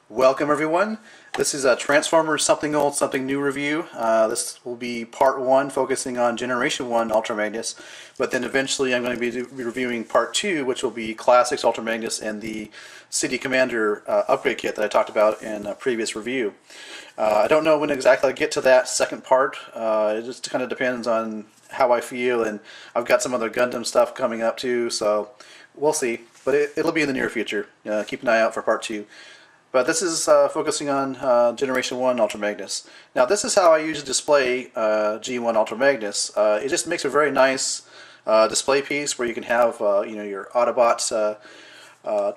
Welcome everyone. This is a Transformers Something Old, Something New review. This will be part 1 focusing on Generation 1 Ultra Magnus, but then eventually I'm going to be reviewing part 2, which will be Classics Ultra Magnus and the City Commander upgrade kit that I talked about in a previous review. I don't know when exactly I get to that second part. It just kind of depends on how I feel, and I've got some other Gundam stuff coming up too, so we'll see. But it'll be in the near future. Keep an eye out for part 2. But this is focusing on Generation 1 Ultra Magnus. Now this is how I usually display G1 Ultra Magnus. It just makes a very nice display piece where you can have your Autobots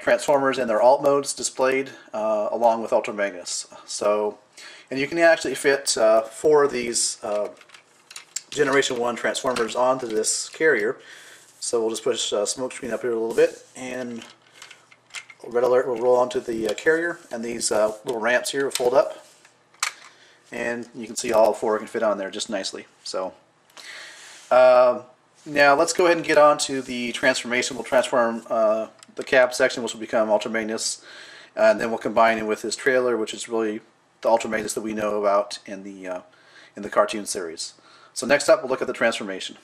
Transformers and their alt modes displayed along with Ultra Magnus. So, and you can actually fit 4 of these Generation 1 Transformers onto this carrier. So we'll just push smoke screen up here a little bit, and red alert will roll onto the carrier, and these little ramps here will fold up, and you can see all 4 can fit on there just nicely. So now let's go ahead and get on to the transformation. We'll transform the cab section, which will become Ultra Magnus, and then we'll combine it with his trailer, which is really the Ultra Magnus that we know about in the cartoon series. So next up, we'll look at the transformation.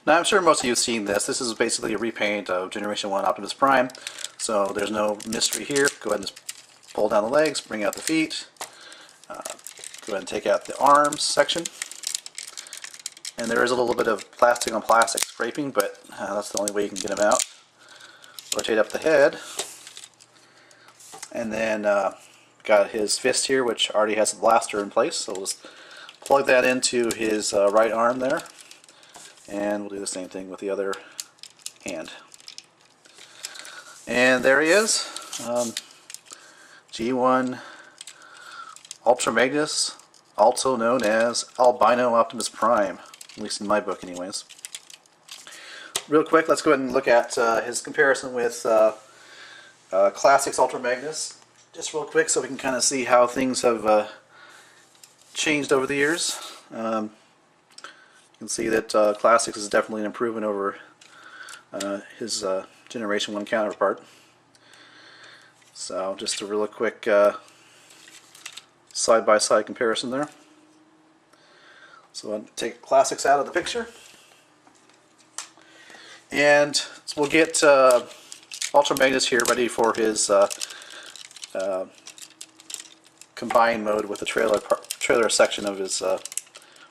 Now I'm sure most of you have seen this. This is basically a repaint of Generation 1 Optimus Prime, so there's no mystery here. Go ahead and just pull down the legs, bring out the feet, go ahead and take out the arms section. And there is a little bit of plastic on plastic scraping, but that's the only way you can get them out. Rotate up the head, and then got his fist here, which already has a blaster in place, so we'll just plug that into his right arm there. And we'll do the same thing with the other hand. And there he is, G1 Ultra Magnus, also known as Albino Optimus Prime, at least in my book anyways. Real quick, let's go ahead and look at his comparison with Classics Ultra Magnus, just real quick so we can kind of see how things have changed over the years. You can see that Classics is definitely an improvement over his Generation 1 counterpart. So just a real quick side-by-side comparison there. So I'll take Classics out of the picture. And so we'll get Ultra Magnus here ready for his combined mode with the trailer section of his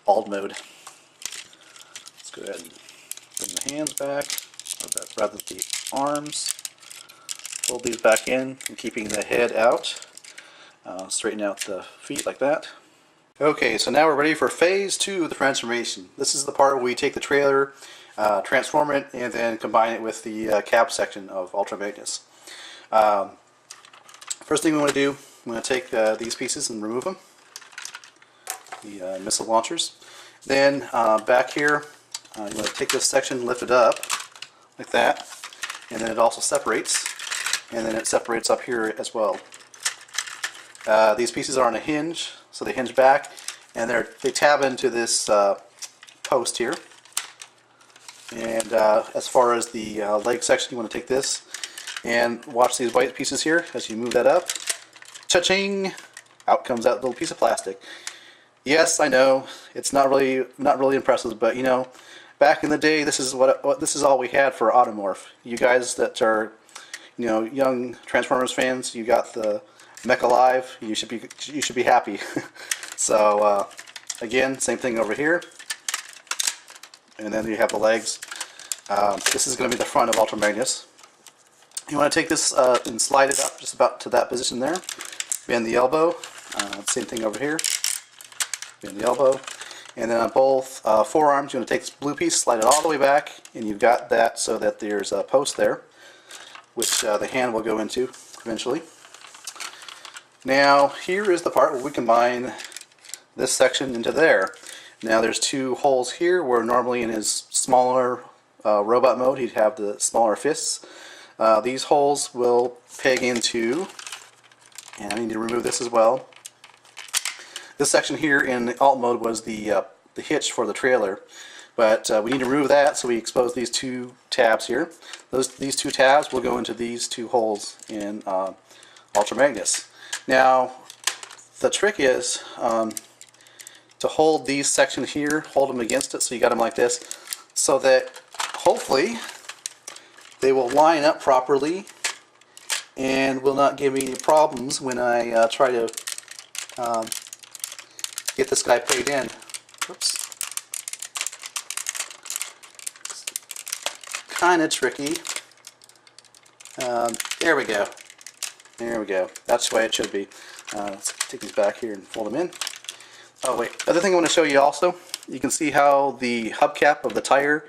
alt mode. Go ahead and bring the hands back, or rather the arms. Fold these back in, and keeping the head out. Straighten out the feet like that. Okay, so now we're ready for phase 2 of the transformation. This is the part where we take the trailer, transform it, and then combine it with the cab section of Ultra Magnus. First thing we want to do, I'm going to take these pieces and remove them, the missile launchers. Then back here, you want to take this section, lift it up like that, and then it also separates, and then it separates up here as well. These pieces are on a hinge, so they hinge back, and they tab into this post here. And as far as the leg section, you want to take this and watch these white pieces here as you move that up. Cha-ching! Out comes that little piece of plastic. Yes, I know it's not really impressive, but you know, back in the day, this is this is all we had for Automorph. You guys that are, young Transformers fans, you got the Mech Alive. You should be happy. So again, same thing over here, and then you have the legs. This is going to be the front of Ultra Magnus. You want to take this and slide it up just about to that position there. Bend the elbow. Same thing over here. Bend the elbow. And then on both forearms, you're going to take this blue piece, slide it all the way back, and you've got that so that there's a post there, which the hand will go into eventually. Now, here is the part where we combine this section into there. Now, there's 2 holes here where normally in his smaller robot mode, he'd have the smaller fists. These holes will peg into, and I need to remove this as well. This section here in the alt mode was the hitch for the trailer, but we need to remove that, so we expose these 2 tabs here. These 2 tabs will go into these 2 holes in Ultra Magnus. Now, the trick is to hold these sections here, hold them against it, so you got them like this, so that hopefully they will line up properly and will not give me any problems when I try to get this guy paid in. Oops. Kind of tricky. There we go. There we go. That's the way it should be. Let's take these back here and fold them in. Oh wait, other thing I want to show you also, you can see how the hubcap of the tire,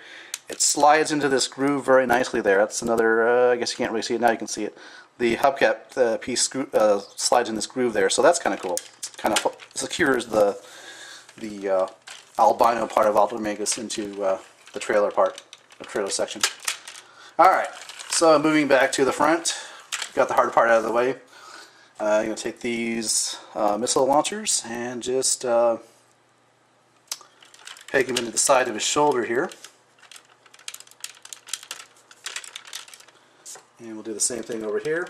it slides into this groove very nicely there. That's another, I guess you can't really see it now, you can see it. The hubcap piece slides in this groove there, so that's kind of cool. It kind of secures the albino part of Ultra Magnus into the trailer part, the trailer section. Alright, so moving back to the front, got the hard part out of the way. I'm going to take these missile launchers and just peg them into the side of his shoulder here. And we'll do the same thing over here.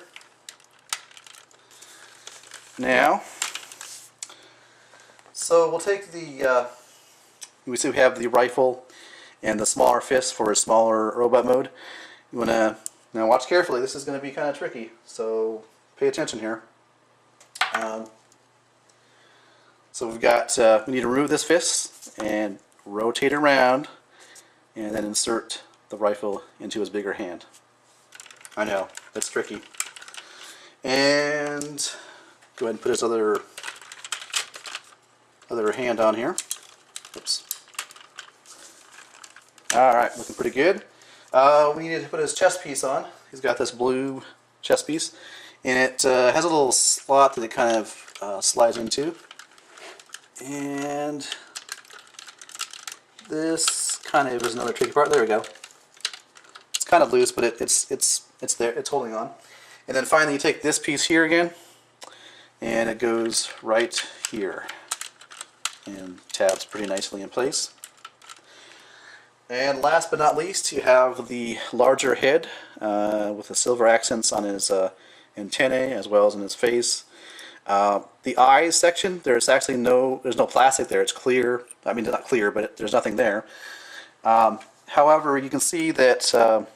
Now, so we'll take the, we see we have the rifle and the smaller fist for a smaller robot mode. You want to, now watch carefully, this is going to be kind of tricky, so pay attention here. So we've got, we need to remove this fist and rotate around and then insert the rifle into his bigger hand. I know, that's tricky. And go ahead and put his other hand on here. Oops. Alright, looking pretty good. We need to put his chest piece on. He's got this blue chest piece, and it has a little slot that it kind of slides into. And this kind of is another tricky part. There we go. It's kind of loose, but it's there. It's holding on. And then finally, you take this piece here again, and it goes right here, and tabs pretty nicely in place. And last but not least, you have the larger head with the silver accents on his antennae as well as in his face. The eyes section, there's actually no plastic there. It's clear. I mean, it's not clear, but there's nothing there. However, you can see that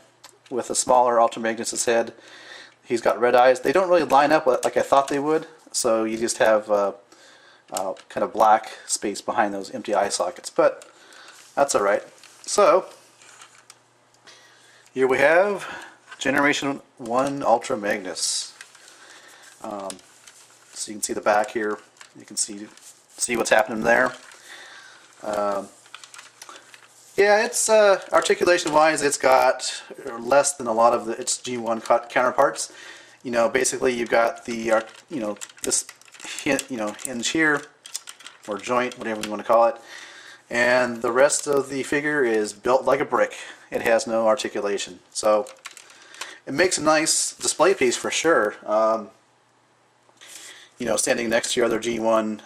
with a smaller Ultra Magnus' head, he's got red eyes. They don't really line up like I thought they would, so you just have kind of black space behind those empty eye sockets. But that's all right. So here we have Generation 1 Ultra Magnus. So you can see the back here. You can see what's happening there. Yeah, it's articulation-wise, it's got less than a lot of its G1 counterparts. You know, basically you've got the this hinge here, or joint, whatever you want to call it, and the rest of the figure is built like a brick. It has no articulation, so it makes a nice display piece for sure. You know, standing next to your other G1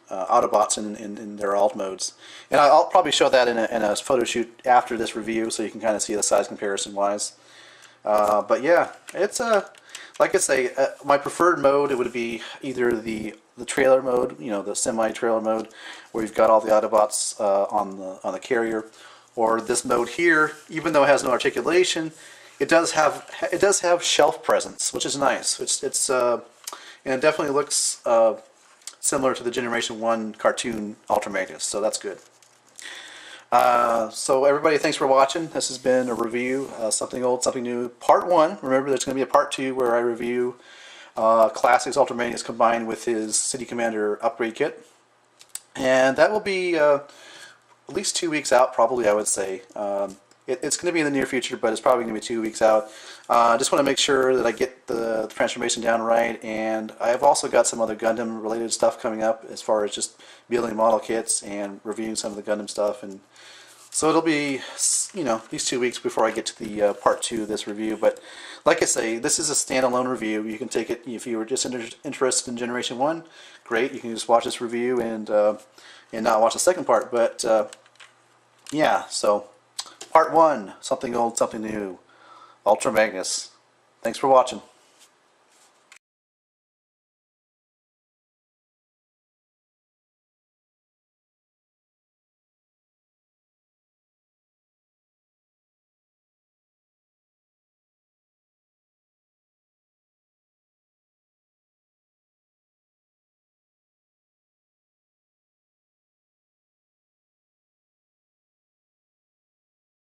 Autobots in their alt modes. And I'll probably show that in a photo shoot after this review, so you can kind of see the size comparison wise. But yeah, it's like I say, my preferred mode, it would be either the trailer mode, you know, the semi-trailer mode, where you've got all the Autobots on the carrier, or this mode here. Even though it has no articulation, it does have shelf presence, which is nice. And it definitely looks similar to the Generation 1 cartoon Ultra Magnus, so that's good. So everybody, thanks for watching. This has been a review, Something Old, Something New, Part 1. Remember, there's going to be a Part 2 where I review Classic Ultra Magnus combined with his City Commander upgrade kit. And that will be at least 2 weeks out, probably, I would say. It's going to be in the near future, but it's probably going to be 2 weeks out. I just want to make sure that I get the transformation down right, and I've also got some other Gundam related stuff coming up as far as just building model kits and reviewing some of the Gundam stuff. And so it'll be, you know, at least 2 weeks before I get to the part 2 of this review. But like I say, this is a standalone review. You can take it if you were just interested in Generation 1. Great, you can just watch this review and not watch the second part. But yeah, so Part 1, Something Old, Something New, Ultra Magnus. Thanks for watching.